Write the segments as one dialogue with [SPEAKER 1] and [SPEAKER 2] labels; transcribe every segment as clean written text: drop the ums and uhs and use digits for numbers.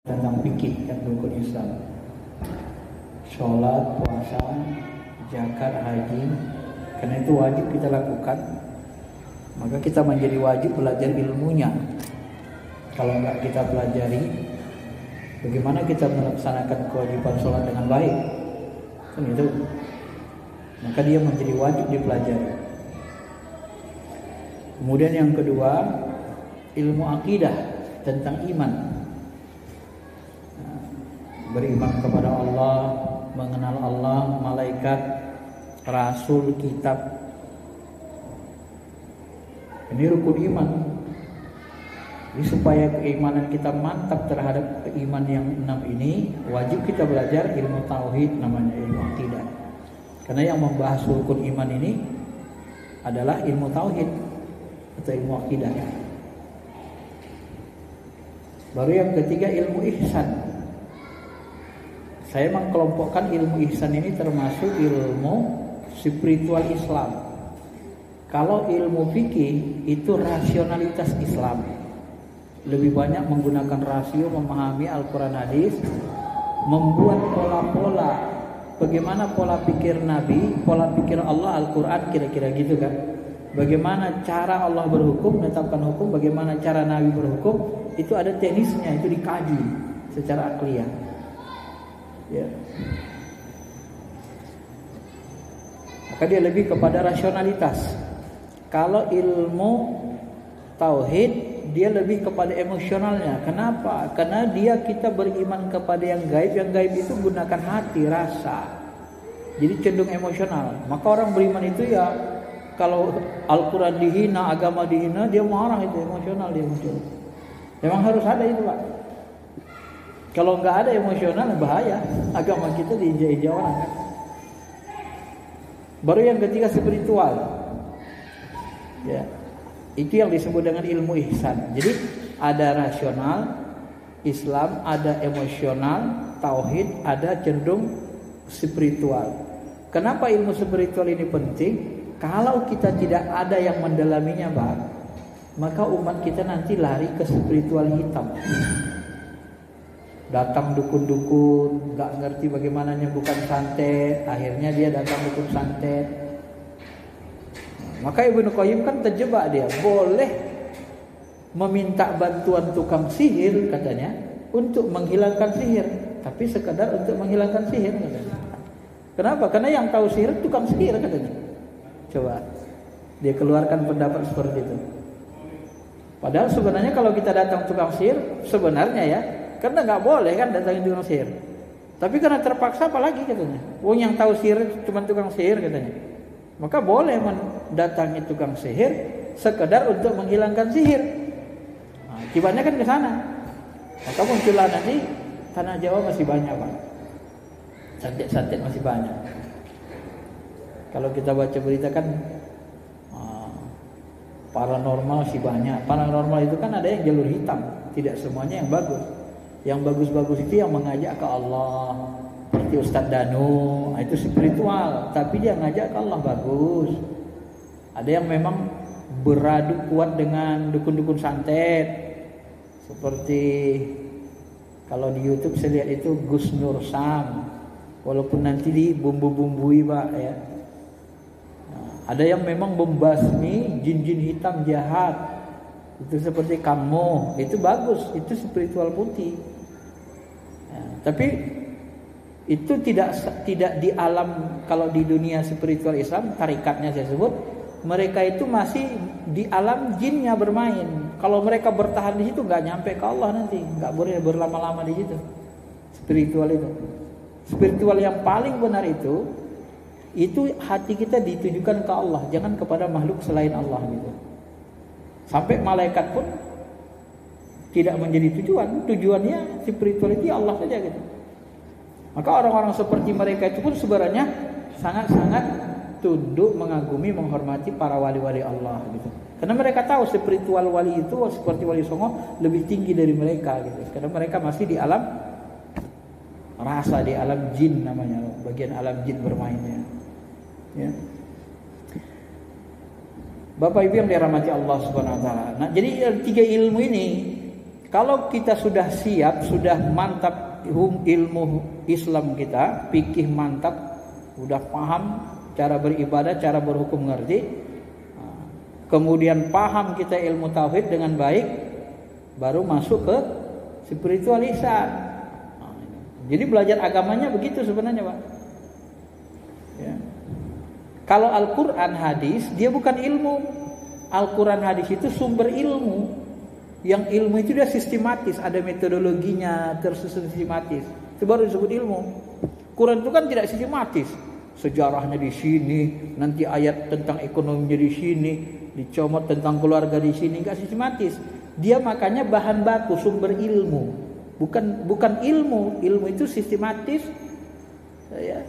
[SPEAKER 1] tentang fikih dan rukun Islam. Sholat, puasa, zakat, haji, karena itu wajib kita lakukan, maka kita menjadi wajib belajar ilmunya. Kalau enggak kita pelajari, bagaimana kita melaksanakan kewajiban sholat dengan baik? Kan itu. Maka dia menjadi wajib dipelajari. Kemudian yang kedua, ilmu akidah tentang iman. Beriman kepada Allah, mengenal Allah, malaikat, rasul, kitab. Ini rukun iman. Jadi supaya keimanan kita mantap terhadap iman yang 6 ini, wajib kita belajar ilmu tauhid, namanya ilmu akidah. Karena yang membahas rukun iman ini adalah ilmu tauhid atau ilmu akidah. Baru yang ketiga, ilmu ihsan. Saya mengkelompokkan ilmu ihsan ini termasuk ilmu spiritual Islam. Kalau ilmu fikih itu rasionalitas Islam. Lebih banyak menggunakan rasio, memahami Al-Quran hadis, membuat pola-pola. Bagaimana pola pikir Nabi, pola pikir Allah, Al-Quran, kira-kira gitu kan. Bagaimana cara Allah berhukum, menetapkan hukum, bagaimana cara Nabi berhukum, itu ada teknisnya, itu dikaji secara akliyah. Ya. Maka dia lebih kepada rasionalitas. Kalau ilmu tauhid dia lebih kepada emosionalnya. Kenapa? Karena kita beriman kepada yang gaib itu gunakan hati, rasa. Jadi cenderung emosional. Maka orang beriman itu ya kalau Al-Quran dihina, agama dihina, dia marah, itu emosional, dia muncul. Memang harus ada itu, Pak. Kalau nggak ada emosional, bahaya. Agama kita diinjak-injak orang kan. Baru yang ketiga, spiritual. Ya, itu yang disebut dengan ilmu ihsan. Jadi ada rasional Islam, ada emosional tauhid, ada cenderung spiritual. Kenapa ilmu spiritual ini penting? Kalau kita tidak ada yang mendalaminya, Pak, maka umat kita nanti lari ke spiritual hitam. Datang dukun-dukun, gak ngerti bagaimana nyembuhkan santet, akhirnya dia datang dukun santet. Maka Ibnu Qayyim kan terjebak dia, boleh meminta bantuan tukang sihir katanya untuk menghilangkan sihir, tapi sekadar untuk menghilangkan sihir katanya. Kenapa? Karena yang tahu sihir tukang sihir katanya. Coba dia keluarkan pendapat seperti itu. Padahal sebenarnya kalau kita datang tukang sihir, sebenarnya ya, karena nggak boleh kan datangin tukang sihir. Tapi karena terpaksa apalagi katanya. Wong yang tahu sihir cuma tukang sihir katanya. Maka boleh mendatangi tukang sihir sekedar untuk menghilangkan sihir. Nah, akibatnya kan ke sana. Maka muncullah nanti tanah Jawa masih banyak, Pak. Santet-santet masih banyak. Kalau kita baca berita kan paranormal masih banyak. Paranormal itu kan ada yang jalur hitam, tidak semuanya yang bagus. Yang bagus-bagus itu yang mengajak ke Allah, seperti Ustadz Danu, itu spiritual, tapi dia ngajak ke Allah, bagus. Ada yang memang beradu kuat dengan dukun-dukun santet, seperti kalau di YouTube saya lihat itu Gus Nur Sam, walaupun nanti dibumbu-bumbui, Pak, ya. Ada yang memang membasmi jin-jin hitam jahat, itu seperti kamu, itu bagus, itu spiritual putih. Ya, tapi itu tidak di alam, kalau di dunia spiritual Islam, tarikatnya saya sebut, mereka itu masih di alam jinnya bermain. Kalau mereka bertahan di situ nggak nyampe ke Allah nanti, nggak boleh berlama-lama di situ. Spiritual itu, spiritual yang paling benar itu hati kita ditujukan ke Allah, jangan kepada makhluk selain Allah gitu. Sampai malaikat pun tidak menjadi tujuan. Tujuannya spirituality Allah saja gitu. Maka orang-orang seperti mereka itu pun sebenarnya sangat-sangat tunduk, mengagumi, menghormati para wali-wali Allah gitu. Karena mereka tahu spiritual wali itu seperti Wali Songo lebih tinggi dari mereka gitu. Karena mereka masih di alam rasa, di alam jin namanya, bagian alam jin bermainnya. Ya. Bapak Ibu yang dirahmati Allah Subhanahu wa taala. Nah, jadi 3 ilmu ini Kalau kita sudah siap, sudah mantap ilmu Islam kita, fikih mantap, udah paham cara beribadah, cara berhukum ngerti, kemudian paham kita ilmu tauhid dengan baik, baru masuk ke spiritual ihsan. Jadi belajar agamanya begitu sebenarnya, Pak. Ya. Kalau Al-Quran hadis, dia bukan ilmu. Al-Quran hadis itu sumber ilmu. Yang ilmu itu dia sistematis, ada metodologinya, tersusun sistematis. Itu baru disebut ilmu. Quran itu kan tidak sistematis. Sejarahnya di sini, nanti ayat tentang ekonominya di sini, dicomot tentang keluarga di sini, enggak sistematis. Dia makanya bahan baku, sumber ilmu. Bukan ilmu. Ilmu itu sistematis. Ya.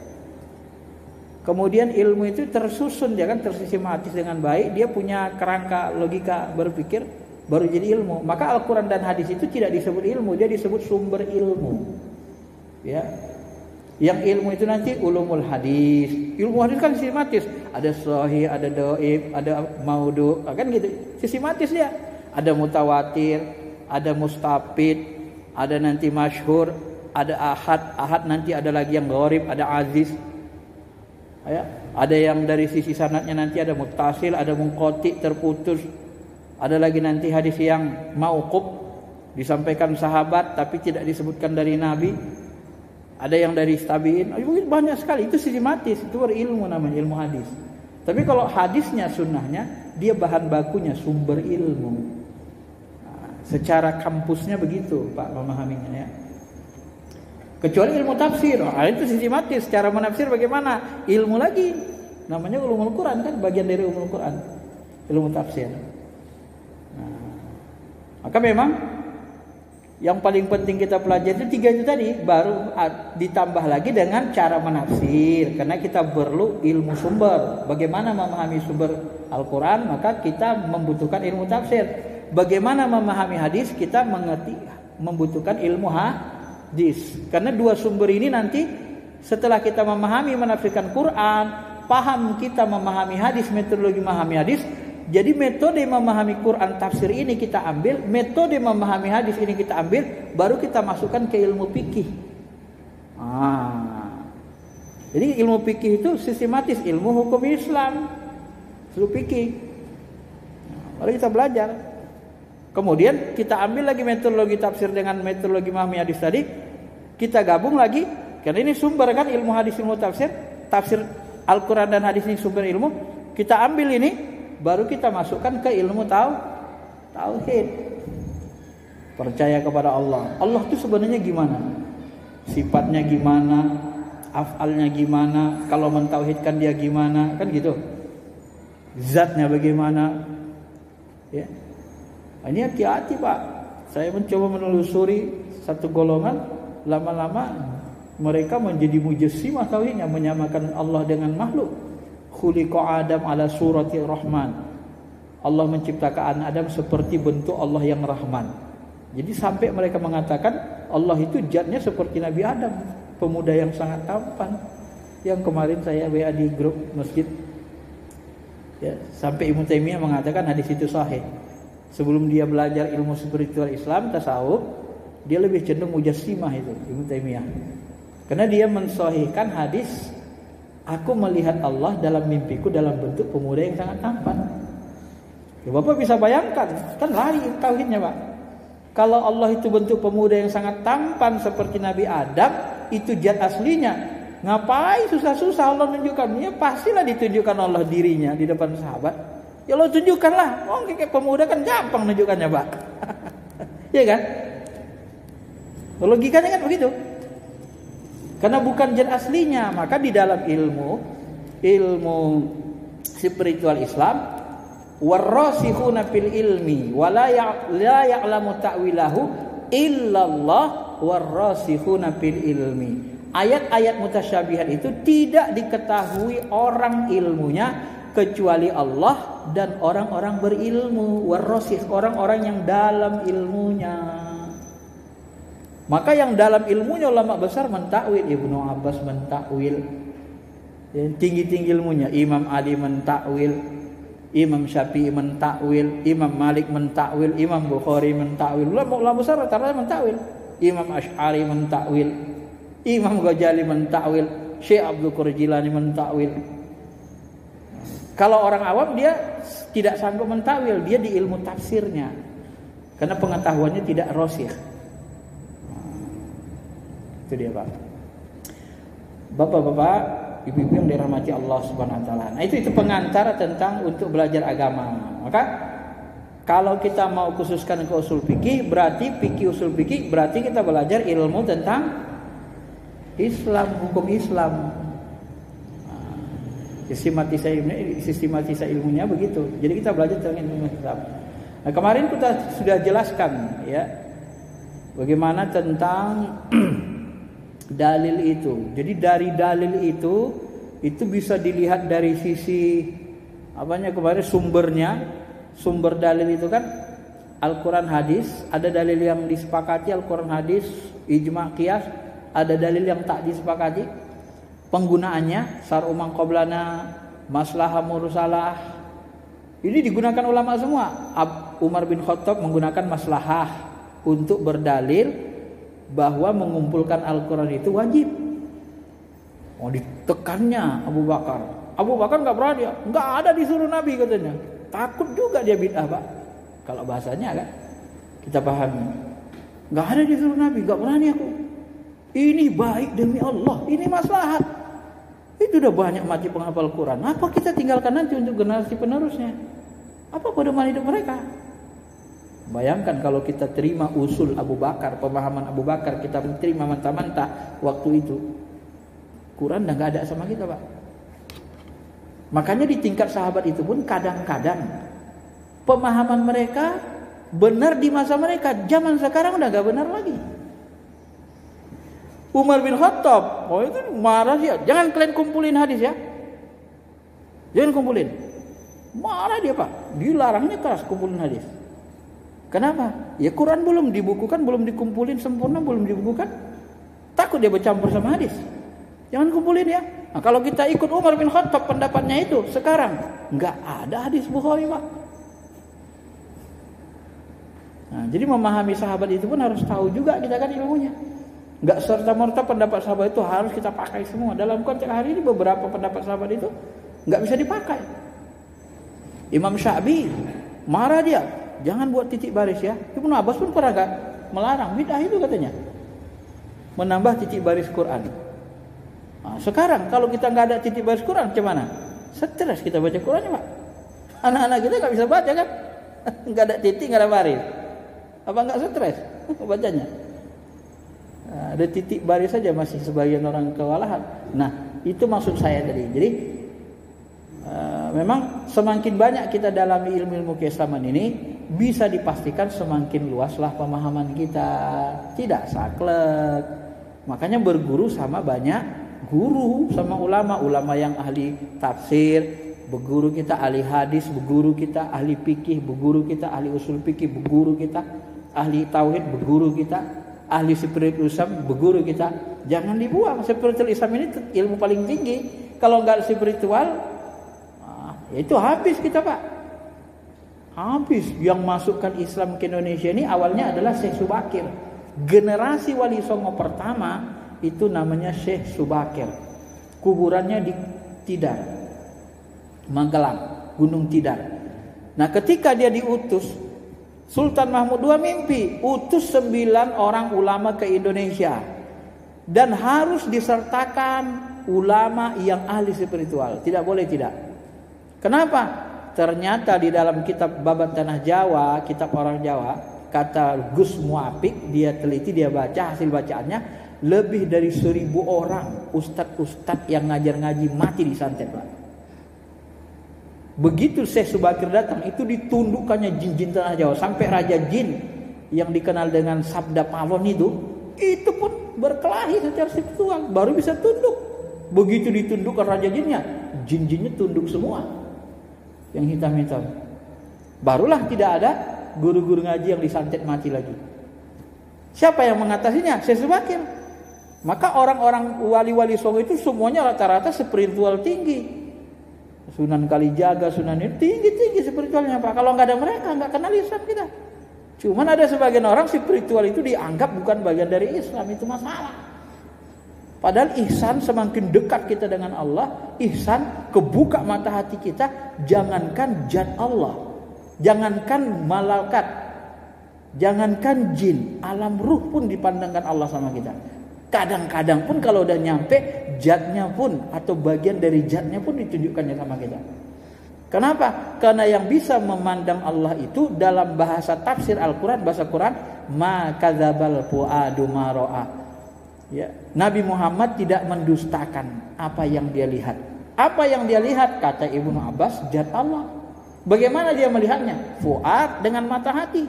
[SPEAKER 1] Kemudian ilmu itu tersusun, dia kan tersistematis dengan baik, dia punya kerangka logika berpikir, baru jadi ilmu. Maka Al-Quran dan hadis itu tidak disebut ilmu, dia disebut sumber ilmu. Ya, yang ilmu itu nanti ulumul hadis. Ilmu hadis kan sistematis, ada sahih, ada dhaif, ada maudhu, kan gitu, sistematis dia. Ada mutawatir, ada mustafid, ada nanti masyhur, ada ahad nanti ada lagi yang gharib, ada aziz. Ya, ada yang dari sisi sanadnya nanti ada muttasil, ada munqati, terputus. Ada lagi nanti hadis yang mauquf, disampaikan sahabat tapi tidak disebutkan dari Nabi. Ada yang dari tabi'in. Banyak sekali, itu sistematis, itu berilmu namanya, ilmu hadis. Tapi kalau hadisnya sunnahnya, dia bahan bakunya sumber ilmu. Nah, secara kampusnya begitu Pak memahaminya ya. Kecuali ilmu tafsir, itu sistematis. Cara menafsir bagaimana? Ilmu lagi. Namanya ulumul Quran kan, bagian dari ulumul Quran. Ilmu tafsir. Nah, maka memang yang paling penting kita pelajari itu 3 itu tadi. Baru ditambah lagi dengan cara menafsir. Karena kita perlu ilmu sumber. Bagaimana memahami sumber Al-Quran, maka kita membutuhkan ilmu tafsir. Bagaimana memahami hadis, kita membutuhkan ilmu hadis. Karena 2 sumber ini nanti setelah kita memahami menafsirkan Quran, paham kita memahami hadis, metodologi memahami hadis, jadi metode memahami Quran tafsir ini kita ambil, metode memahami hadis ini kita ambil, baru kita masukkan ke ilmu fikih. Jadi ilmu fikih itu sistematis, ilmu hukum Islam, ilmu fikih. Lalu kita belajar. Kemudian kita ambil lagi metodologi tafsir dengan metodologi memahami hadis tadi, kita gabung lagi, karena ini sumber kan ilmu hadis, ilmu tafsir, tafsir Al-Quran dan hadis ini sumber ilmu, kita ambil ini, baru kita masukkan ke ilmu tauhid. Percaya kepada Allah. Allah itu sebenarnya gimana? Sifatnya gimana? Af'alnya gimana? Kalau mentauhidkan dia gimana? Kan gitu. Zatnya bagaimana? Ya. Ini hati-hati Pak. Saya mencoba menelusuri satu golongan, lama-lama mereka menjadi mujassimah tauhidnya, menyamakan Allah dengan makhluk. Khuliqa Adam ala surati Rahman. Allah menciptakan Adam seperti bentuk Allah yang Rahman. Jadi sampai mereka mengatakan Allah itu zatnya seperti Nabi Adam, pemuda yang sangat tampan. Yang kemarin saya WA di grup masjid. Ya, sampai Ibnu Taimiyah mengatakan hadis itu sahih. Sebelum dia belajar ilmu spiritual Islam, tasawuf, dia lebih cenderung mujassimah itu, Ibnu Taimiyah. Karena dia mensahihkan hadis, aku melihat Allah dalam mimpiku dalam bentuk pemuda yang sangat tampan. Ya, Bapak bisa bayangkan, kan lari tauhidnya Pak. Kalau Allah itu bentuk pemuda yang sangat tampan seperti Nabi Adam, itu zat aslinya. Ngapain susah-susah Allah menunjukkan? Ya pastilah ditunjukkan Allah dirinya di depan sahabat. Ya lo tunjukkanlah. Oh kayak pemuda kan gampang menunjukkannya Pak. Iya kan? Logikanya kan begitu. Karena bukan zat aslinya, maka di dalam ilmu spiritual Islam, warrasikhuna fil ilmi wala ya'lamu ta'wilahu illallah warrasikhuna fil ilmi. Ayat-ayat mutasyabihat itu tidak diketahui orang ilmunya kecuali Allah dan orang-orang berilmu. Warrasikh, orang-orang yang dalam ilmunya. Maka yang dalam ilmunya ulama besar mentakwil, Ibnu Abbas mentakwil, yang tinggi-tinggi ilmunya Imam Ali mentakwil, Imam Syafi'i mentakwil, Imam Malik mentakwil, Imam Bukhari mentakwil. Ulama besar rata-rata mentakwil. Imam Asy'ari mentakwil, Imam Ghazali mentakwil, Syekh Abdul Qadir Jilani mentakwil. Kalau orang awam dia tidak sanggup mentakwil, dia di ilmu tafsirnya. Karena pengetahuannya tidak rasikh. Itu dia, Pak. Bapak-bapak, ibu-ibu yang dirahmati Allah Subhanahu wa taala. Nah, itu pengantar tentang untuk belajar agama. Maka kalau kita mau khususkan ke usul fikih, berarti fikih usul fikih berarti kita belajar ilmu tentang Islam, hukum Islam. Sistematisasi ilmunya begitu. Jadi kita belajar tentang ilmu Islam. Nah, kemarin kita sudah jelaskan ya bagaimana tentang dalil itu. Jadi dari dalil itu bisa dilihat dari sisi apanya kemarin sumbernya. Sumber dalil itu kan Al-Quran hadis. Ada dalil yang disepakati Al-Quran hadis, ijma' qiyas. Ada dalil yang tak disepakati. Penggunaannya syar'u man qablana, maslahah mursalah. Ini digunakan ulama semua. Umar bin Khattab menggunakan maslahah untuk berdalil bahwa mengumpulkan Al-Quran itu wajib. Oh, ditekannya Abu Bakar. Abu Bakar nggak berani, nggak ada disuruh Nabi katanya. Takut juga dia bid'ah, Pak. Kalau bahasanya kan kita pahami. Nggak ada disuruh Nabi, nggak berani aku. Ini baik demi Allah, ini maslahat. Itu udah banyak mati penghafal Quran. Apa kita tinggalkan nanti untuk generasi penerusnya? Apa pedoman hidup mereka? Bayangkan kalau kita terima usul Abu Bakar, pemahaman Abu Bakar, kita terima mentah-mentah waktu itu, Quran udah nggak ada sama kita, Pak. Makanya di tingkat sahabat itu pun kadang-kadang pemahaman mereka benar di masa mereka, zaman sekarang udah nggak benar lagi. Umar bin Khattab, oh itu marah dia. Jangan kalian kumpulin hadis ya. Jangan kumpulin. Marah dia, Pak. Dilarangnya keras kumpulin hadis. Kenapa? Ya Quran belum dibukukan, belum dikumpulin sempurna, belum dibukukan. Takut dia bercampur sama hadis. Jangan kumpulin ya. Nah, kalau kita ikut Umar bin Khattab pendapatnya itu sekarang nggak ada hadis Bukhari, Pak. Nah, jadi memahami sahabat itu pun harus tahu juga kita kan ilmunya. Nggak serta-merta pendapat sahabat itu harus kita pakai semua. Dalam konteks hari ini beberapa pendapat sahabat itu nggak bisa dipakai. Imam Syafi'i marah dia, jangan buat titik baris ya. Ibnu Abbas pun pernah nggak melarang, bid'ah itu katanya. Menambah titik baris Quran. Nah, sekarang kalau kita nggak ada titik baris Quran, gimana? Stres kita baca Qurannya, Pak. Anak-anak kita nggak bisa baca kan? Nggak ada titik, nggak ada baris. Apa nggak stres bacanya? Ada titik baris saja masih sebagian orang kewalahan. Nah, itu maksud saya tadi. Jadi memang semakin banyak kita dalami ilmu-ilmu keislaman ini, bisa dipastikan semakin luaslah pemahaman kita. Tidak saklek. Makanya berguru sama banyak guru, sama ulama yang ahli tafsir, berguru kita ahli hadis, berguru kita ahli fikih, berguru kita ahli usul fikih, berguru kita ahli tauhid, berguru kita ahli spiritual Islam, berguru kita. Jangan dibuang. Spiritual Islam ini ilmu paling tinggi. Kalau enggak spiritual, itu habis kita, Pak. Habis. Yang masukkan Islam ke Indonesia ini awalnya adalah Syekh Subakir. Generasi Wali Songo pertama itu namanya Syekh Subakir. Kuburannya di Tidar, Magelang, Gunung Tidar. Nah, ketika dia diutus, Sultan Mahmud II mimpi utus 9 orang ulama ke Indonesia dan harus disertakan ulama yang ahli spiritual. Tidak boleh tidak. Kenapa? Ternyata di dalam kitab Babat Tanah Jawa, kitab orang Jawa, kata Gus Muapik, dia teliti, dia baca hasil bacaannya, lebih dari 1000 orang ustadz-ustadz yang ngajar ngaji mati disantet, Pak. Begitu Syekh Subakir datang, itu ditundukkannya jin-jin tanah Jawa. Sampai Raja Jin yang dikenal dengan Sabda Pawon itu pun berkelahi secara spiritual, baru bisa tunduk. Begitu ditundukkan Raja Jinnya, jin-jinnya tunduk semua. Yang hitam-hitam. Barulah tidak ada guru-guru ngaji yang disantet mati lagi. Siapa yang mengatasinya? Syekh Subakir. Maka orang-orang wali-wali Songo itu semuanya rata-rata spiritual tinggi. Sunan Kalijaga, Sunan ini tinggi-tinggi spiritualnya Pak. Kalau nggak ada mereka nggak kenal Islam kita. Cuman ada sebagian orang spiritual itu dianggap bukan bagian dari Islam, itu masalah. Padahal ihsan semakin dekat kita dengan Allah, ihsan kebuka mata hati kita, jangankan zat Allah, jangankan malaikat, jangankan jin, alam ruh pun dipandangkan Allah sama kita. Kadang-kadang pun kalau udah nyampe zatnya pun atau bagian dari zatnya pun ditunjukkannya sama kita. Kenapa? Karena yang bisa memandang Allah itu dalam bahasa tafsir Al-Quran, bahasa Quran, ma kadzabal fuadu ma ra'a. Ya, Nabi Muhammad tidak mendustakan apa yang dia lihat. Apa yang dia lihat, kata Ibnu Abbas, zat Allah. Bagaimana dia melihatnya? Fuad, dengan mata hati.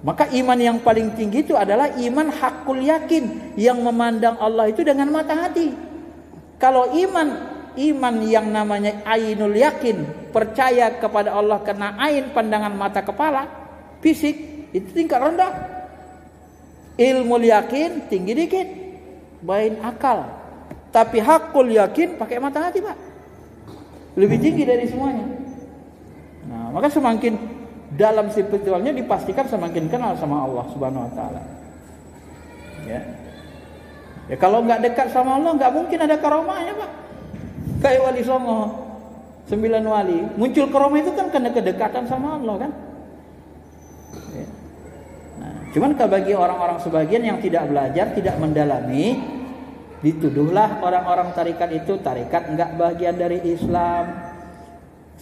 [SPEAKER 1] Maka iman yang paling tinggi itu adalah iman hakul yakin, yang memandang Allah itu dengan mata hati. Kalau iman yang namanya ainul yakin, percaya kepada Allah karena ain, pandangan mata kepala, fisik, itu tingkat rendah. Ilmu yakin tinggi dikit, bain akal. Tapi hakul yakin pakai mata hati Pak, lebih tinggi dari semuanya. Nah, maka semakin dalam spiritualnya dipastikan semakin kenal sama Allah Subhanahu Wa Taala. Ya kalau nggak dekat sama Allah nggak mungkin ada karomahnya Pak. Kayak Wali Songo, 9 wali muncul karomah itu kan karena kedekatan sama Allah kan. Ya. Nah, cuman bagi orang-orang sebagian yang tidak belajar, tidak mendalami, dituduhlah orang-orang tarikat itu tarikat nggak bagian dari Islam.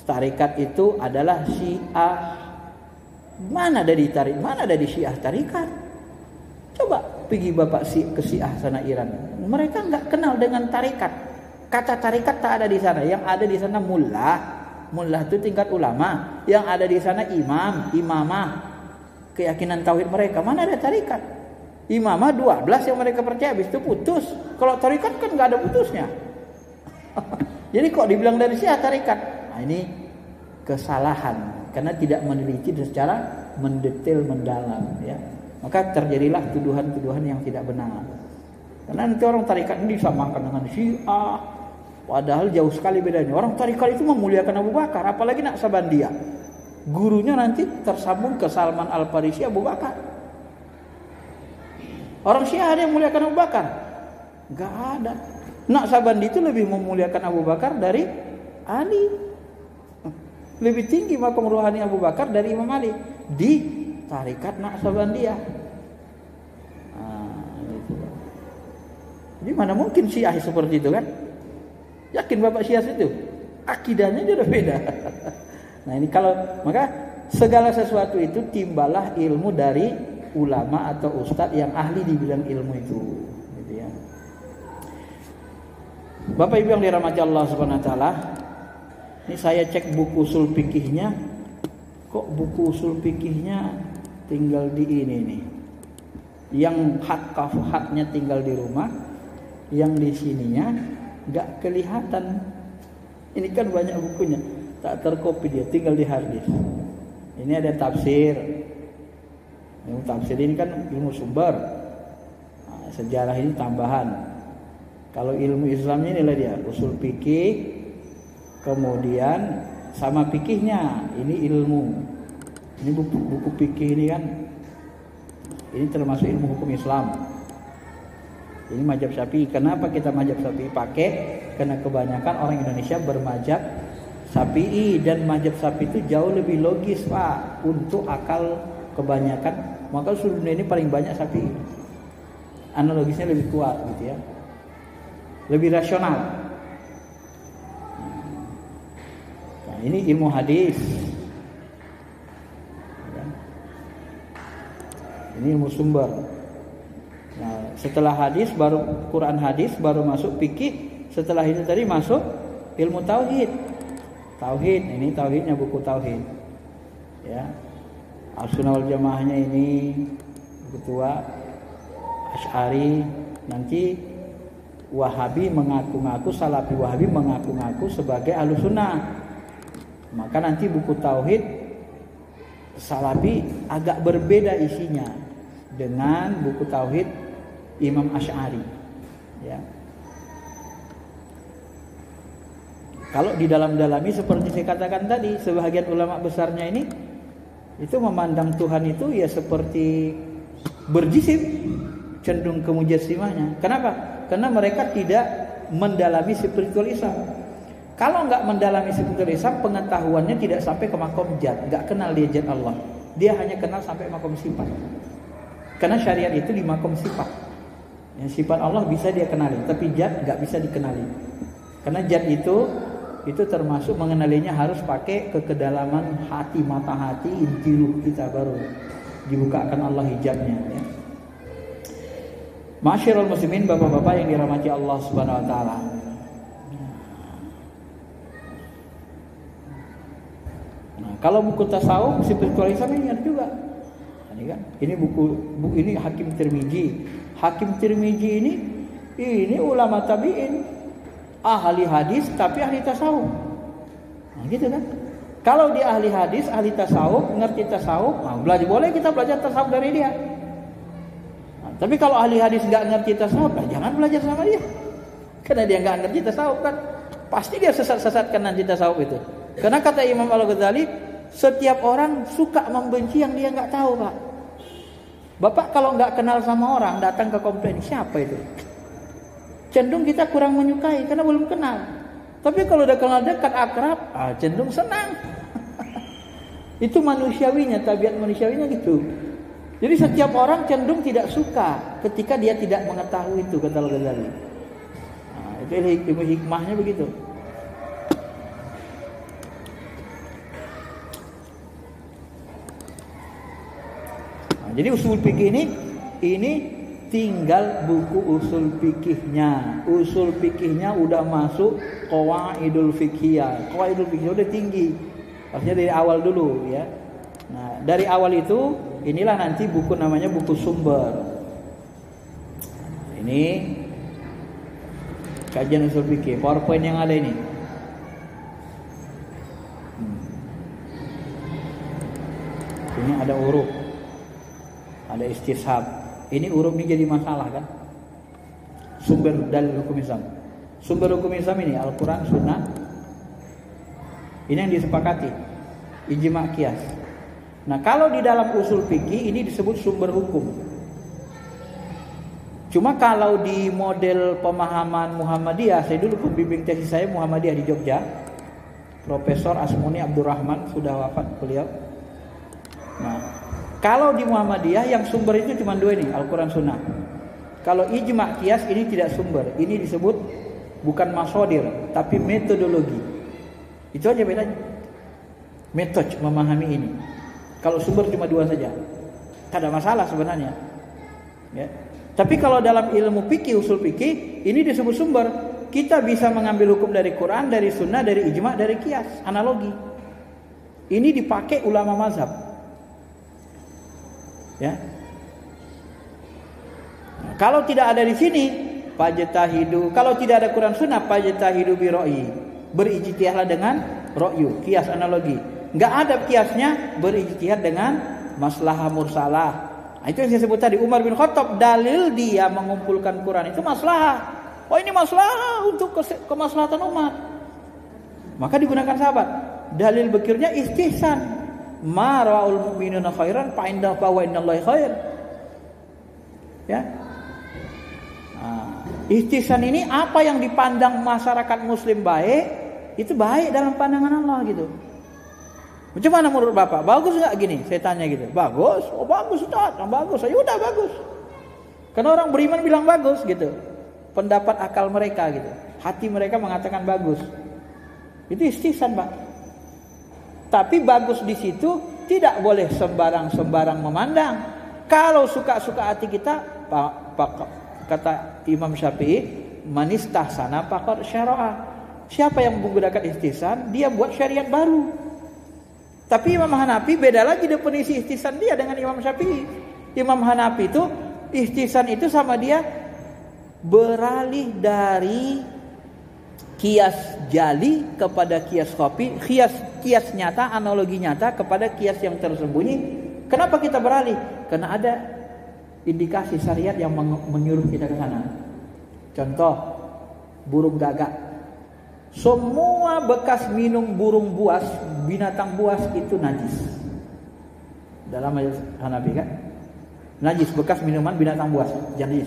[SPEAKER 1] Tarikat itu adalah Syiah. Mana dari Syiah tarikat? Coba pergi Bapak ke Syiah sana Iran. Mereka nggak kenal dengan tarikat. Kata tarikat tak ada di sana. Yang ada di sana mullah. Mullah itu tingkat ulama. Yang ada di sana imamah. Keyakinan tauhid mereka. Mana ada tarikat? Imamah 12 yang mereka percaya, habis itu putus. Kalau tarikat kan nggak ada putusnya. Jadi kok dibilang dari Syiah tarikat? Nah, ini kesalahan karena tidak meneliti secara mendetail mendalam ya. Maka terjadilah tuduhan-tuduhan yang tidak benar. Karena nanti orang tarikat ini disamakan dengan Syiah, padahal jauh sekali bedanya. Orang tarikat itu memuliakan Abu Bakar, apalagi Naqsabandiyah. Gurunya nanti tersambung ke Salman Al-Farisi Abu Bakar. Orang Syiah ada yang memuliakan Abu Bakar? Enggak ada. Naqsabandi itu lebih memuliakan Abu Bakar dari Ali. Lebih tinggi makam rohani Abu Bakar dari Imam Ali di tarikat Naqsabandiyah. Jadi mana mungkin Syiah seperti itu kan? Yakin Bapak Syiah itu? Akidahnya sudah beda. Nah ini maka segala sesuatu itu timbalah ilmu dari ulama atau ustadz yang ahli di bidang ilmu itu. Gitu ya. Bapak Ibu yang dirahmati Allah Subhanahu Wa Taala, ini saya cek buku usul fikihnya, kok buku usul fikihnya tinggal di ini nih. Yang haknya tinggal di rumah. Yang di sininya nggak kelihatan. Ini kan banyak bukunya, tak terkopi dia, tinggal di hard disk. Ini ada tafsir. Ilmu tafsir ini kan ilmu sumber. Nah, sejarah ini tambahan. Kalau ilmu Islam ini lah dia usul fikih, kemudian sama fikihnya. Ini ilmu. Ini buku fikih ini kan. Ini termasuk ilmu hukum Islam. Ini mazhab Syafi'i. Kenapa kita mazhab Syafi'i pakai? Karena kebanyakan orang Indonesia bermazhab Syafi'i, dan mazhab Syafi'i itu jauh lebih logis Pak untuk akal kebanyakan. Maka seluruh dunia ini paling banyak Syafi'i. Analogisnya lebih kuat gitu ya. Lebih rasional. Nah, ini ilmu hadis. Ini ilmu sumber. Nah, setelah hadis baru Quran hadis, baru masuk fikih, setelah itu tadi masuk ilmu tauhid. Tauhid, ini tauhidnya buku tauhid. Ya. As-Sunnah wal Jamaahnya ini ketua Asy'ari, nanti Wahabi mengaku-ngaku, Salafi Wahabi mengaku-ngaku sebagai Ahlussunnah. Maka nanti buku tauhid Salafi agak berbeda isinya dengan buku tauhid Imam Asy'ari, ya. Kalau di dalam-dalami seperti saya katakan tadi, sebahagian ulama besarnya ini itu memandang Tuhan itu ya seperti berjisim, cenderung ke mujassimahnya. Kenapa? Karena mereka tidak mendalami spiritual Islam. Kalau nggak mendalami spiritual Islam, pengetahuannya tidak sampai ke makom zat, nggak kenal dia zat Allah. Dia hanya kenal sampai makom sifat. Karena syariat itu di makom sifat. Ya, sifat Allah bisa dia kenali, tapi zat nggak bisa dikenali. Karena zat itu termasuk mengenalinya harus pakai kedalaman hati, mata hati, inti ruh kita baru dibukakan Allah hijabnya. Ya. Masyarul muslimin, bapak-bapak yang dirahmati Allah Subhanahu Wa Taala. Nah, kalau buku tasawuf spiritualisme ini ada juga. Ini kan, ini buku ini Hakim Tirmizi. Hakim Tirmizi ini ulama tabi'in, ahli hadis tapi ahli tasawuf. Nah, gitu kan? Kalau dia ahli hadis, ahli tasawuf, ngerti tasawuf, nah, boleh kita belajar tasawuf dari dia. Nah, tapi kalau ahli hadis nggak ngerti tasawuf, nah, jangan belajar sama dia. Karena dia nggak ngerti tasawuf kan, pasti dia sesat-sesatkan nanti tasawuf itu. Karena kata Imam Al-Ghazali, setiap orang suka membenci yang dia nggak tahu, Pak. Bapak kalau nggak kenal sama orang, datang ke komplain, siapa itu? Cenderung kita kurang menyukai karena belum kenal. Tapi kalau udah kenal dekat, akrab, cenderung senang. Itu manusiawinya, tabiat manusiawinya gitu. Jadi setiap orang cenderung tidak suka ketika dia tidak mengetahui itu, kata Al-Ghazali. Nah, itu hikmahnya begitu. Nah, jadi usul fikih ini tinggal buku usul fikihnya. Usul fikihnya udah masuk qawaidul fiqhiyah. Qawaidul fiqhiyah udah tinggi. Maksudnya dari awal dulu ya. Nah, dari awal itu inilah nanti buku namanya buku sumber. Ini kajian usul fikih. PowerPoint yang ada ini. Ini ada huruf. Ada istishab. Ini huruf ini jadi masalah kan? Sumber dalil hukum Islam. Sumber hukum Islam ini Al-Quran, Sunnah. Ini yang disepakati. Ijma' qiyas. Nah, kalau di dalam usul fikih ini disebut sumber hukum. Cuma kalau di model pemahaman Muhammadiyah, saya dulu pembimbing tesis saya Muhammadiyah di Jogja. Profesor Asmuni Abdurrahman, sudah wafat beliau. Nah, kalau di Muhammadiyah yang sumber itu cuma dua ini, Al-Quran, Sunnah. Kalau ijma' qiyas ini tidak sumber. Ini disebut bukan masodir, tapi metodologi. Itu aja bedanya. Metode memahami ini. Kalau sumber cuma dua saja, tak ada masalah sebenarnya. Ya. Tapi kalau dalam ilmu fikih, usul fikih, ini disebut sumber. Kita bisa mengambil hukum dari Quran, dari Sunnah, dari ijma', dari qiyas, analogi. Ini dipakai ulama mazhab. Ya. Nah, kalau tidak ada di sini, fajtahidu. Kalau tidak ada Quran Sunnah, fajtahidu bi ra'yi. Berijtihadlah dengan ra'yu, qiyas, analogi. Enggak ada qiyasnya, berijtihad dengan maslahah mursalah. Nah, itu yang saya sebut tadi, Umar bin Khattab dalil dia mengumpulkan Quran itu maslahah. Oh, ini maslahah untuk kemaslahatan umat. Maka digunakan sahabat. Dalil bekirnya istihsan. Ma ra'ul mu'minuna khairan fa inda wa innallahi khair. Ya. Nah, ihtisan ini apa yang dipandang masyarakat muslim baik, itu baik dalam pandangan Allah gitu. Macam mana menurut Bapak? Bagus enggak gini? Saya tanya gitu. Bagus? Oh, bagus Ustaz. Bagus. Ya udah bagus. Karena orang beriman bilang bagus gitu. Pendapat akal mereka gitu. Hati mereka mengatakan bagus. Itu istihsan, Pak. Tapi bagus di situ tidak boleh sembarang memandang. Kalau suka-suka hati kita, kata Imam Syafi'i, manistahsana faqad syara'a. Siapa yang menggunakan istihsan, dia buat syariat baru. Tapi Imam Hanafi beda lagi definisi istihsan dia dengan Imam Syafi'i. Imam Hanafi itu istihsan itu sama dia beralih dari kias jali kepada kias kopi, kias nyata, analogi nyata kepada kias yang tersembunyi. Kenapa kita beralih? Karena ada indikasi syariat yang menyuruh kita ke sana. Contoh, burung gagak. Semua bekas minum burung buas, binatang buas itu najis. Dalam majelis Hanafi kan? Najis, bekas minuman binatang buas, najis.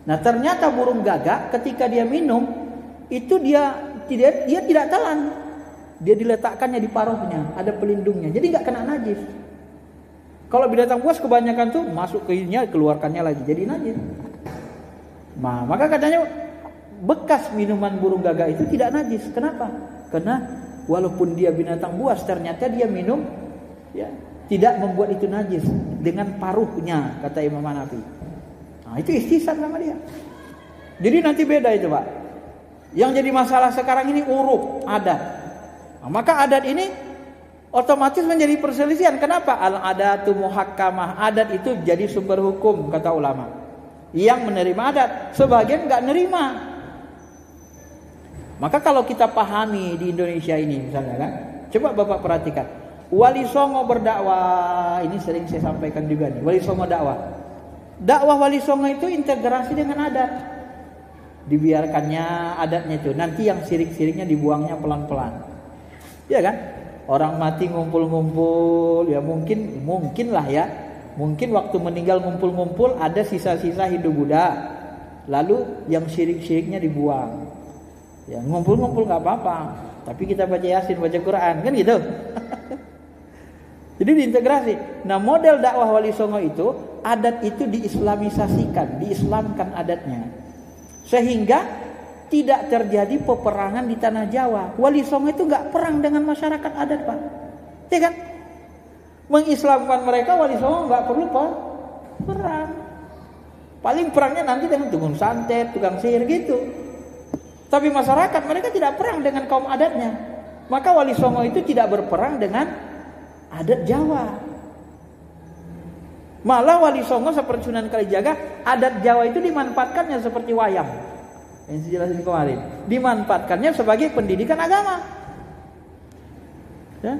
[SPEAKER 1] Nah, ternyata burung gagak ketika dia minum itu dia tidak telan. Dia diletakkannya di paruhnya, ada pelindungnya. Jadi nggak kena najis. Kalau binatang buas kebanyakan tuh masuk ke ininya, keluarkannya lagi, jadi najis. Nah, maka katanya bekas minuman burung gagak itu tidak najis. Kenapa? Karena walaupun dia binatang buas, ternyata dia minum, ya, tidak membuat itu najis dengan paruhnya, kata Imam Hanafi. Nah, itu istisna sama dia. Jadi nanti beda itu, Pak. Yang jadi masalah sekarang ini uruf, adat. Nah, maka adat ini otomatis menjadi perselisihan. Kenapa? Al-adatu muhakkamah. Adat itu jadi sumber hukum, kata ulama. Yang menerima adat, sebagian enggak nerima. Maka kalau kita pahami di Indonesia ini misalnya kan, coba Bapak perhatikan. Wali Songo berdakwah, ini sering saya sampaikan juga nih. Wali Songo dakwah. Dakwah Wali Songo itu integrasi dengan adat. Dibiarkannya adatnya itu. Nanti yang sirik-siriknya dibuangnya pelan-pelan. Iya kan? Orang mati ngumpul-ngumpul, ya mungkin lah ya. Mungkin waktu meninggal ngumpul-ngumpul ada sisa-sisa Hindu Buddha. Lalu yang syirik-syiriknya dibuang. Ya ngumpul-ngumpul nggak apa-apa, tapi kita baca Yasin, baca Quran, kan gitu. Jadi diintegrasi. Nah, model dakwah Wali Songo itu, adat itu diislamisasikan, diislamkan adatnya. Sehingga tidak terjadi peperangan di tanah Jawa. Wali Songo itu nggak perang dengan masyarakat adat, Pak. Ya kan? Mengislamkan mereka, Wali Songo nggak perlu perang. Paling perangnya nanti dengan tukang santet, tukang sihir gitu. Tapi masyarakat mereka tidak perang dengan kaum adatnya. Maka Wali Songo itu tidak berperang dengan adat Jawa. Malah Wali Songo seperti Sunan Kalijaga, adat Jawa itu dimanfaatkannya seperti wayang. Yang saya jelasin kemarin. Dimanfaatkannya sebagai pendidikan agama. Ya.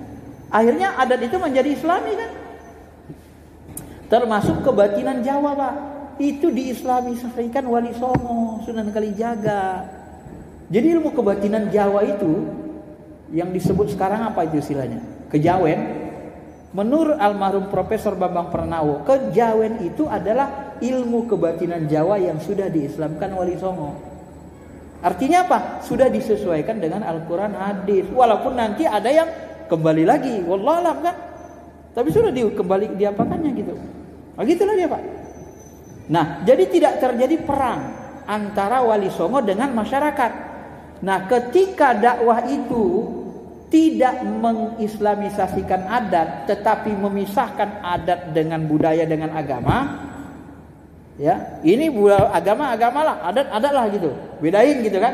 [SPEAKER 1] Akhirnya adat itu menjadi Islami kan. Termasuk kebatinan Jawa, Pak. Itu diislamisasikan Wali Songo, Sunan Kalijaga. Jadi ilmu kebatinan Jawa itu yang disebut sekarang apa itu istilahnya? Kejawen. Menurut almarhum Profesor Bambang Pernawo, kejawen itu adalah ilmu kebatinan Jawa yang sudah diislamkan Wali Songo. Artinya apa? Sudah disesuaikan dengan Al-Quran, hadis. Walaupun nanti ada yang kembali lagi, wallahualam kan? Tapi sudah kembali diapakannya gitu. Nah, gitulah dia, Pak. Nah, jadi tidak terjadi perang antara Wali Songo dengan masyarakat. Nah, ketika dakwah itu tidak mengislamisasikan adat, tetapi memisahkan adat dengan budaya, dengan agama, ya, ini agama lah, adat lah gitu, bedain gitu kan.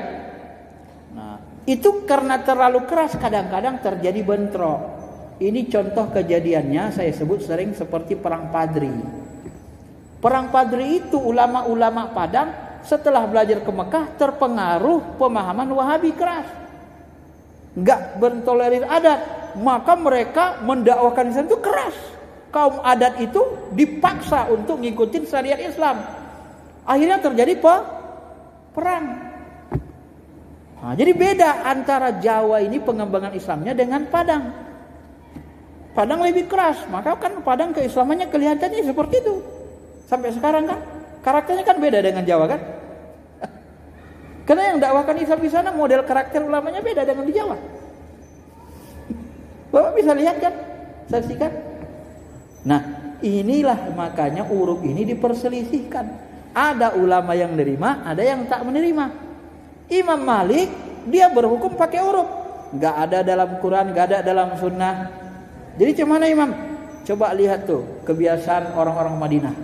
[SPEAKER 1] Nah, itu karena terlalu keras kadang-kadang terjadi bentrok. Ini contoh kejadiannya saya sebut sering seperti perang Padri. Perang Padri itu ulama-ulama Padang setelah belajar ke Mekah terpengaruh pemahaman Wahabi keras, nggak bertolerir adat, maka mereka mendakwakan Islam itu keras. Kaum adat itu dipaksa untuk ngikutin syariat Islam. Akhirnya terjadi perang. Nah, jadi beda antara Jawa ini pengembangan Islamnya dengan Padang. Padang lebih keras, maka kan Padang keislamannya kelihatannya seperti itu. Sampai sekarang kan karakternya kan beda dengan Jawa kan? Karena yang dakwakan Islam di sana model karakter ulamanya beda dengan di Jawa. Bapak bisa lihat kan? Saksikan. Nah, inilah makanya uruf ini diperselisihkan. Ada ulama yang menerima, ada yang tak menerima. Imam Malik dia berhukum pakai uruf. Gak ada dalam Quran, gak ada dalam sunnah. Jadi cuman Imam? Coba lihat tuh kebiasaan orang-orang Madinah.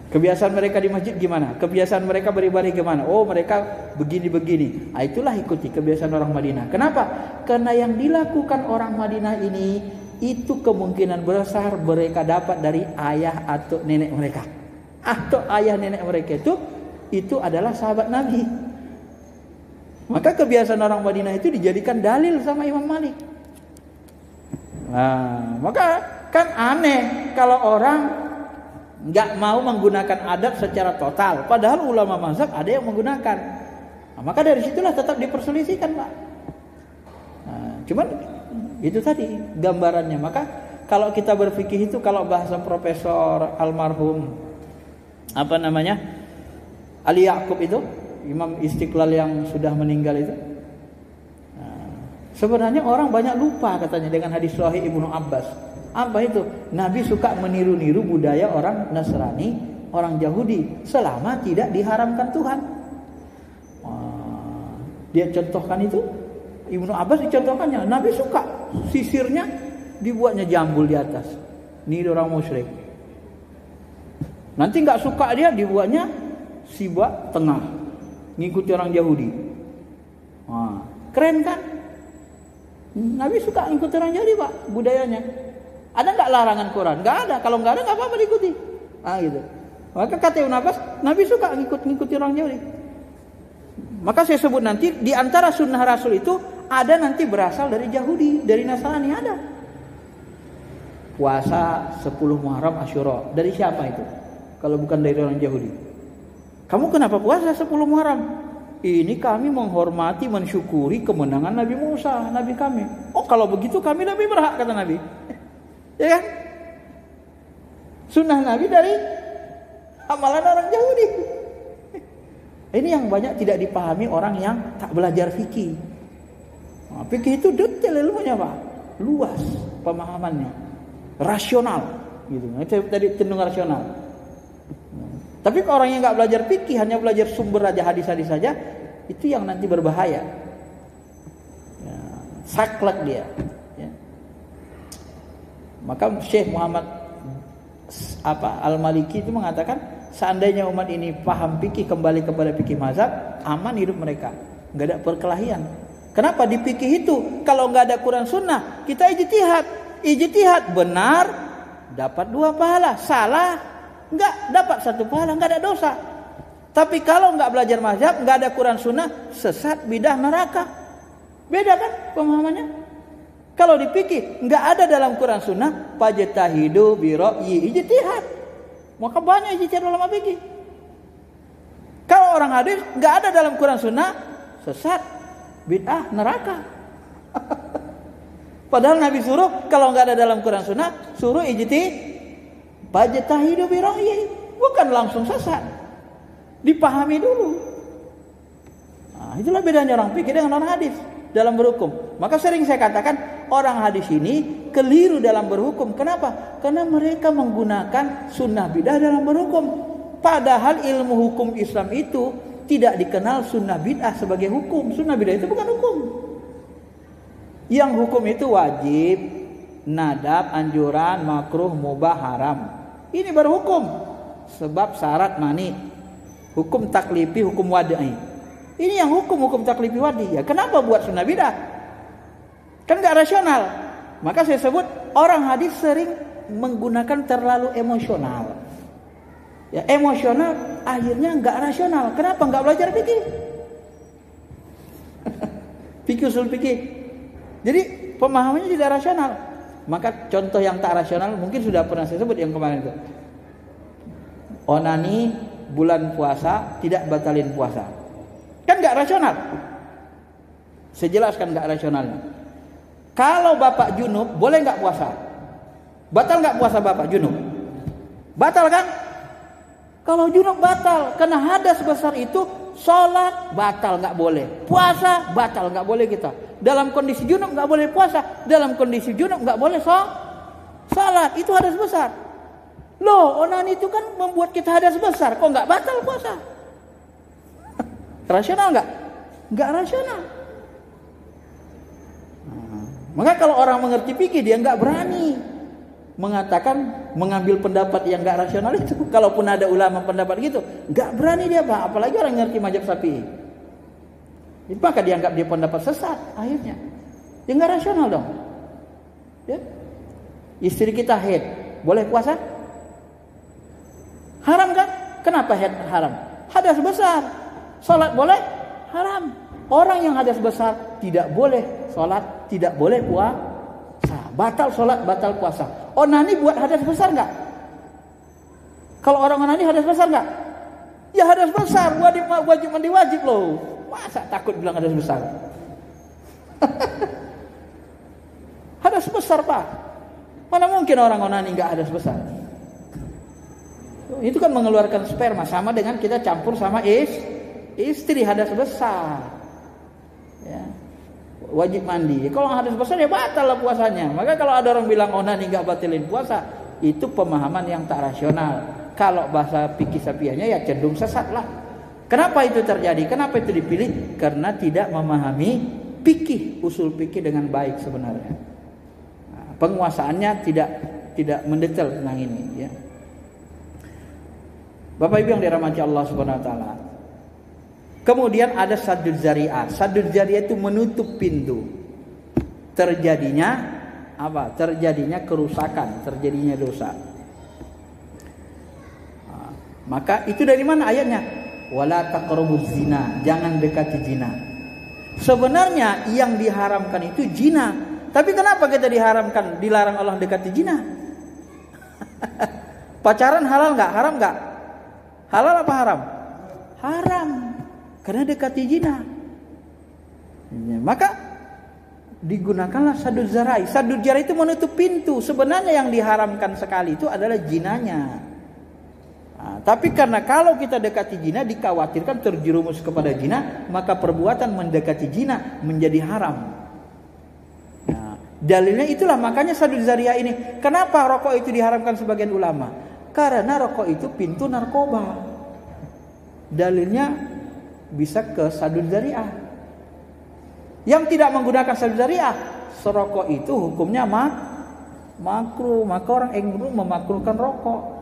[SPEAKER 1] Kebiasaan mereka di masjid gimana? Kebiasaan mereka beribadah gimana? Oh, mereka begini-begini. Nah, itulah ikuti kebiasaan orang Madinah. Kenapa? Karena yang dilakukan orang Madinah ini itu kemungkinan besar mereka dapat dari ayah atau nenek mereka. Atau ayah nenek mereka itu adalah sahabat Nabi. Maka kebiasaan orang Madinah itu dijadikan dalil sama Imam Malik. Nah, maka kan aneh kalau orang nggak mau menggunakan adat secara total. Padahal ulama mazhab ada yang menggunakan. Nah, maka dari situlah tetap diperselisihkan, Pak. Nah, cuman itu tadi gambarannya. Maka kalau kita berfikih itu, kalau bahasa Profesor almarhum Ali Ya'qub itu, Imam Istiqlal yang sudah meninggal itu, sebenarnya orang banyak lupa katanya dengan hadis sahih Ibnu Abbas. Apa itu? Nabi suka meniru-niru budaya orang Nasrani, orang Yahudi, selama tidak diharamkan Tuhan. Dia contohkan itu, Ibnu Abbas dicontohkannya. Nabi suka sisirnya dibuatnya jambul di atas. Niru orang musyrik. Nanti nggak suka dia dibuatnya sibak tengah, ngikuti orang Yahudi. Keren kan? Nabi suka ngikuti orang Yahudi, Pak, budayanya. Ada nggak larangan Quran? Nggak ada. Kalau nggak ada nggak apa-apa diikuti. Gitu. Maka kata Ibnu Abbas, Nabi suka ngikuti orang Yahudi. Maka saya sebut nanti di antara sunnah Rasul itu ada nanti berasal dari Yahudi, dari Nasrani ada. Puasa 10 Muharram Asyura. Dari siapa itu? Kalau bukan dari orang Yahudi. Kamu kenapa puasa 10 Muharram? Ini kami menghormati, mensyukuri kemenangan Nabi Musa, Nabi kami. Oh, kalau begitu kami lebih berhak, kata Nabi. Ya kan? Sunnah Nabi dari amalan orang Yahudi. Ini yang banyak tidak dipahami orang yang tak belajar fikih. Fikih itu detail ilmunya, Pak. Luas pemahamannya. Rasional gitu. Itu tadi cenderung rasional. Tapi kalau orang yang enggak belajar fikih, hanya belajar sumber aja hadis-hadis saja, itu yang nanti berbahaya. Ya, saklek dia, ya. Maka Syekh Muhammad Al-Maliki itu mengatakan, seandainya umat ini paham fikih, kembali kepada fikih mazhab, aman hidup mereka, enggak ada perkelahian. Kenapa di fikih itu kalau enggak ada Quran Sunnah, kita ijtihad benar dapat 2 pahala, salah enggak dapat 1 pahala, enggak ada dosa. Tapi kalau enggak belajar mazhab, enggak ada Quran Sunnah, sesat, bidah, neraka. Beda kan pemahamannya? Kalau di fikih enggak ada dalam Quran Sunnah, fajtahidu bi ra'yi, ijtihad. Maka banyak ijtihad ulama fikih. Kalau orang hadis enggak ada dalam Quran Sunnah, sesat, bid'ah, neraka. Padahal Nabi suruh kalau enggak ada dalam Quran Sunnah, suruh fajtahidu bi ra'yi, bukan langsung sesat. Dipahami dulu. Nah, itulah bedanya orang fikih dengan orang hadis dalam berhukum. Maka sering saya katakan orang hadis ini keliru dalam berhukum. Kenapa? Karena mereka menggunakan sunnah bidah dalam berhukum. Padahal ilmu hukum Islam itu tidak dikenal sunnah bid'ah sebagai hukum. Sunnah bid'ah itu bukan hukum. Yang hukum itu wajib, nadab, anjuran, makruh, mubah, haram. Ini baru hukum. Sebab syarat mani. Hukum taklifi, hukum wad'i. Ini yang hukum taklifi wad'i. Ya, kenapa buat sunnah bid'ah? Kan gak rasional. Maka saya sebut orang hadis sering menggunakan terlalu emosional. Ya, emosional akhirnya gak rasional. Kenapa? Gak belajar fikih. Fikih usul fikih. Jadi pemahamannya tidak rasional. Maka contoh yang tak rasional mungkin sudah pernah saya sebut yang kemarin itu. Onani bulan puasa tidak batalin puasa. Kan gak rasional. Saya jelaskan gak rasionalnya. Kalau bapak junub boleh gak puasa? Batal gak puasa bapak junub? Batal kan? Kalau junub batal. Karena hadas besar itu, sholat batal gak boleh, puasa batal gak boleh kita. Dalam kondisi junub gak boleh puasa, dalam kondisi junub gak boleh sholat. Itu hadas besar. Loh, onani itu kan membuat kita hadas besar, kok gak batal puasa? Rasional gak? Gak rasional. Maka kalau orang mengerti fikih, dia gak berani mengatakan, mengambil pendapat yang gak rasional itu. Kalaupun ada ulama pendapat gitu, gak berani dia, Pak. Apalagi orang ngerti mazhab Syafi'i. Maka dianggap dia pendapat sesat akhirnya. Dia gak rasional dong. Ya? Istri kita haid, boleh puasa? Haram kan? Kenapa haram? Hadas besar. Salat boleh? Haram. Orang yang hadas besar tidak boleh salat, tidak boleh puasa. Batal salat, batal puasa. Onani buat hadas besar enggak? Kalau orang onani hadas besar enggak? Ya hadas besar, wajib mandi wajib loh. Masa takut bilang hadas besar? Hadas besar, Pak. Mana mungkin orang onani nggak hadas besar? Itu kan mengeluarkan sperma, sama dengan kita campur sama istri hadas besar. Ya. Wajib mandi. Kalau hadas besar ya batal lah puasanya. Maka kalau ada orang bilang onani nggak batalin puasa, itu pemahaman yang tak rasional. Kalau bahasa fikih sapiahnya ya cenderung sesat lah. Kenapa itu terjadi? Kenapa itu dipilih? Karena tidak memahami fikih, usul fikih dengan baik sebenarnya. Nah, penguasaannya tidak mendetail tentang ini. Ya. Bapak Ibu yang dirahmati Allah Subhanahu Wa Taala. Kemudian ada saddud zari'ah. Saddud zari'ah itu menutup pintu terjadinya apa? Terjadinya kerusakan, terjadinya dosa. Nah, maka itu dari mana ayatnya? Wala taqrabuz zina, jangan dekati zina. Sebenarnya yang diharamkan itu zina. Tapi kenapa kita dilarang Allah dekati zina? Pacaran halal enggak? Haram enggak? Halal apa haram? Haram. Karena dekati zina. Ya, maka digunakanlah saddud zara'i. Saddud zara'i itu menutup pintu. Sebenarnya yang diharamkan sekali itu adalah zinanya. Nah, tapi karena kalau kita dekati zina dikhawatirkan terjerumus kepada zina, maka perbuatan mendekati zina menjadi haram. Nah, dalilnya itulah makanya saddud zari'ah ini. Kenapa rokok itu diharamkan sebagian ulama? Karena rokok itu pintu narkoba. Dalilnya bisa ke saddud zari'ah. Yang tidak menggunakan saddud zari'ah, serokok itu hukumnya makruh. Maka orang cenderung memakruhkan rokok.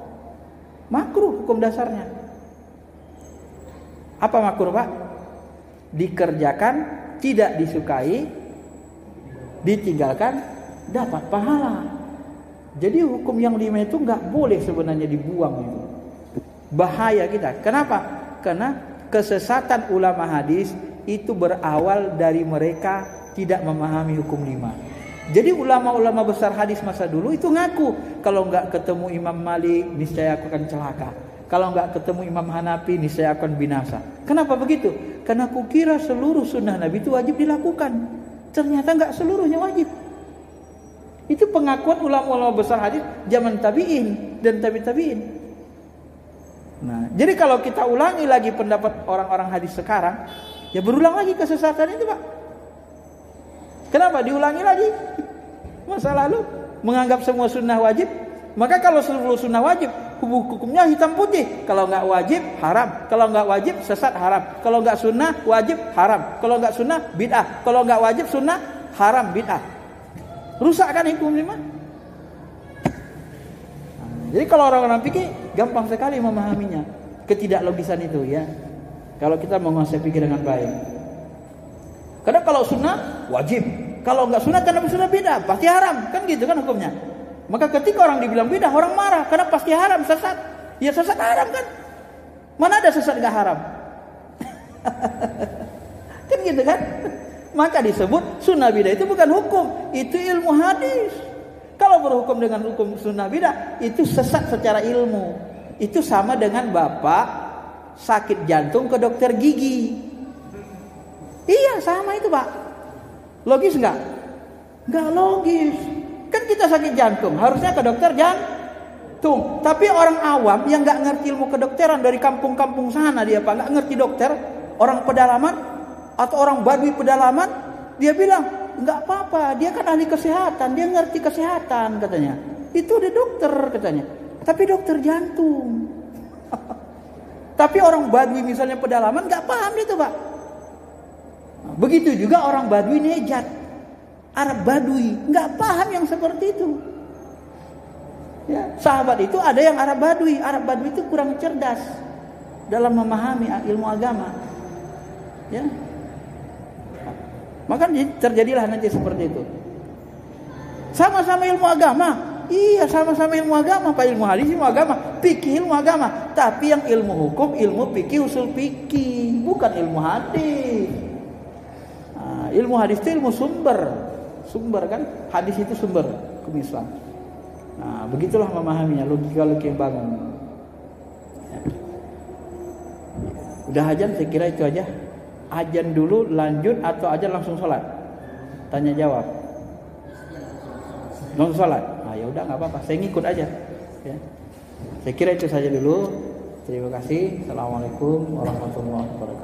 [SPEAKER 1] Makruh hukum dasarnya. Apa makruh, Pak? Dikerjakan, tidak disukai, ditinggalkan, dapat pahala. Jadi hukum yang 5 itu nggak boleh sebenarnya dibuang itu. Bahaya kita. Kenapa? Karena kesesatan ulama hadis itu berawal dari mereka tidak memahami hukum 5. Jadi ulama-ulama besar hadis masa dulu itu ngaku, kalau nggak ketemu Imam Malik niscaya aku akan celaka. Kalau nggak ketemu Imam Hanafi niscaya akan binasa. Kenapa begitu? Karena kukira seluruh sunnah Nabi itu wajib dilakukan. Ternyata nggak seluruhnya wajib. Itu pengakuan ulama-ulama besar hadis zaman tabi'in dan tabi'in. Nah, jadi kalau kita ulangi lagi pendapat orang-orang hadis sekarang, ya berulang lagi kesesatan itu, Pak. Kenapa diulangi lagi? Masa lalu menganggap semua sunnah wajib. Maka kalau seluruh sunnah wajib, hukumnya hitam putih. Kalau nggak wajib haram. Kalau nggak wajib sesat haram. Kalau nggak sunnah wajib haram. Kalau nggak sunnah bid'ah. Kalau nggak wajib sunnah haram bid'ah. Rusak kan hukum 5? Jadi kalau orang-orang pikir gampang sekali memahaminya. Ketidaklogisan itu ya. Kalau kita menguasai pikir dengan baik. Karena kalau sunnah wajib. Kalau enggak sunnah karena sunnah bid'ah, pasti haram. Kan gitu kan hukumnya. Maka ketika orang dibilang bid'ah, orang marah karena pasti haram, sesat. Ya sesat haram kan? Mana ada sesat enggak haram? Kan gitu kan? Maka disebut sunnah bid'ah itu bukan hukum, itu ilmu hadis. Kalau berhukum dengan hukum sunnah bid'ah, itu sesat secara ilmu. Itu sama dengan bapak sakit jantung ke dokter gigi. Iya, sama itu, Pak. Logis enggak? Enggak logis. Kan kita sakit jantung, harusnya ke dokter jantung. Tapi orang awam yang enggak ngerti ilmu kedokteran dari kampung-kampung sana dia, Pak, enggak ngerti dokter, orang pedalaman atau orang badui pedalaman, dia bilang, enggak apa-apa, dia kan ahli kesehatan, dia ngerti kesehatan katanya. Itu ada dokter katanya. Tapi dokter jantung. Tapi orang badui misalnya pedalaman enggak paham itu, Pak. Begitu juga orang Badui nejat, Arab Badui nggak paham yang seperti itu. Ya, sahabat itu ada yang Arab Badui. Arab Badui itu kurang cerdas dalam memahami ilmu agama. Ya, maka terjadilah nanti seperti itu. Sama-sama ilmu agama, iya sama-sama ilmu agama, Pak, ilmu hadis, ilmu agama, fikih, ilmu agama. Tapi yang ilmu hukum, ilmu fikih, usul fikih, bukan ilmu hadis. Ilmu hadis itu ilmu sumber kan, hadis itu sumber hukum Islam. Nah, begitulah memahaminya, logika yang bangun. Ya. Udah aja, saya kira itu aja. ajan dulu lanjut atau ajan langsung sholat? Tanya jawab. Langsung sholat. Ah ya udah nggak apa-apa, saya ngikut aja. Ya. Saya kira itu saja dulu. Terima kasih. Assalamualaikum warahmatullahi wabarakatuh.